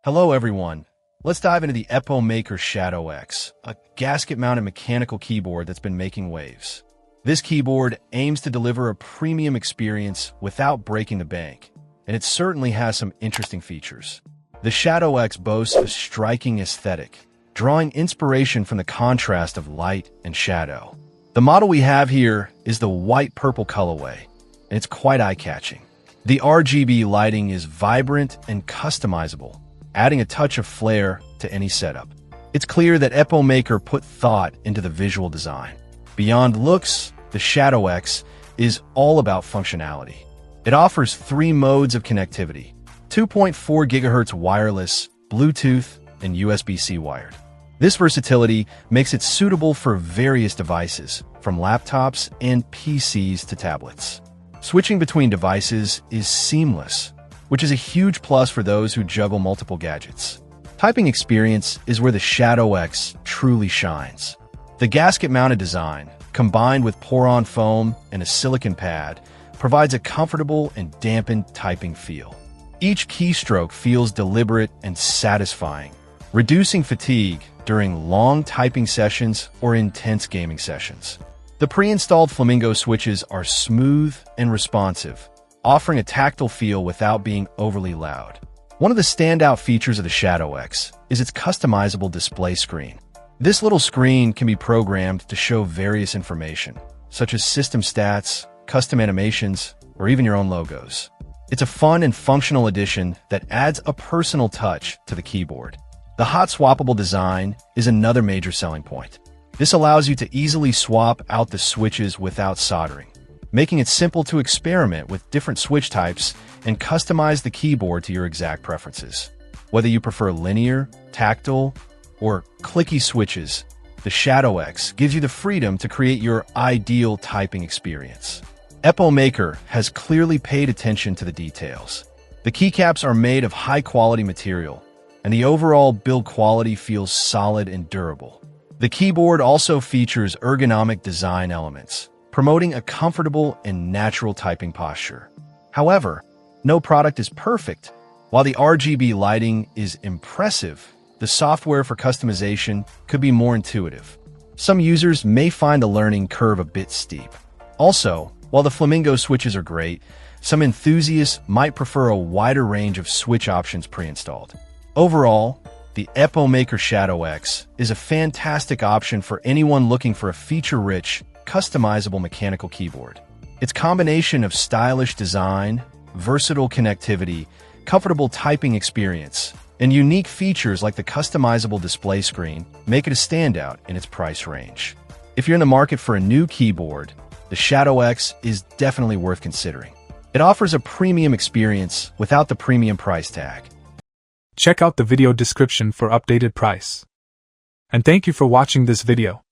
Hello everyone. Let's dive into the EPOMAKER Shadow X, a gasket-mounted mechanical keyboard that's been making waves. This keyboard aims to deliver a premium experience without breaking the bank, and it certainly has some interesting features. The Shadow X boasts a striking aesthetic, drawing inspiration from the contrast of light and shadow. The model we have here is the white-purple colorway, and it's quite eye-catching. The RGB lighting is vibrant and customizable, adding a touch of flair to any setup. It's clear that EPOMAKER put thought into the visual design. Beyond looks, the Shadow X is all about functionality. It offers 3 modes of connectivity: 2.4 GHz wireless, Bluetooth, and USB-C wired. This versatility makes it suitable for various devices, from laptops and PCs to tablets. Switching between devices is seamless, which is a huge plus for those who juggle multiple gadgets. Typing experience is where the Shadow X truly shines. The gasket-mounted design, combined with pour-on foam and a silicone pad, provides a comfortable and dampened typing feel. Each keystroke feels deliberate and satisfying, reducing fatigue during long typing sessions or intense gaming sessions. The pre-installed Flamingo switches are smooth and responsive, offering a tactile feel without being overly loud. One of the standout features of the Shadow X is its customizable display screen. This little screen can be programmed to show various information, such as system stats, custom animations, or even your own logos. It's a fun and functional addition that adds a personal touch to the keyboard. The hot swappable design is another major selling point. This allows you to easily swap out the switches without soldering, making it simple to experiment with different switch types and customize the keyboard to your exact preferences. Whether you prefer linear, tactile, or clicky switches, the Shadow X gives you the freedom to create your ideal typing experience. EPOMAKER has clearly paid attention to the details. The keycaps are made of high-quality material, and the overall build quality feels solid and durable. The keyboard also features ergonomic design elements, promoting a comfortable and natural typing posture. However, no product is perfect. While the RGB lighting is impressive, the software for customization could be more intuitive. Some users may find the learning curve a bit steep. Also, while the Flamingo switches are great, some enthusiasts might prefer a wider range of switch options pre-installed. Overall, the EPOMAKER Shadow X is a fantastic option for anyone looking for a feature-rich, customizable mechanical keyboard. Its combination of stylish design, versatile connectivity, comfortable typing experience, and unique features like the customizable display screen make it a standout in its price range. If you're in the market for a new keyboard, the Shadow X is definitely worth considering. It offers a premium experience without the premium price tag. Check out the video description for updated price. And thank you for watching this video.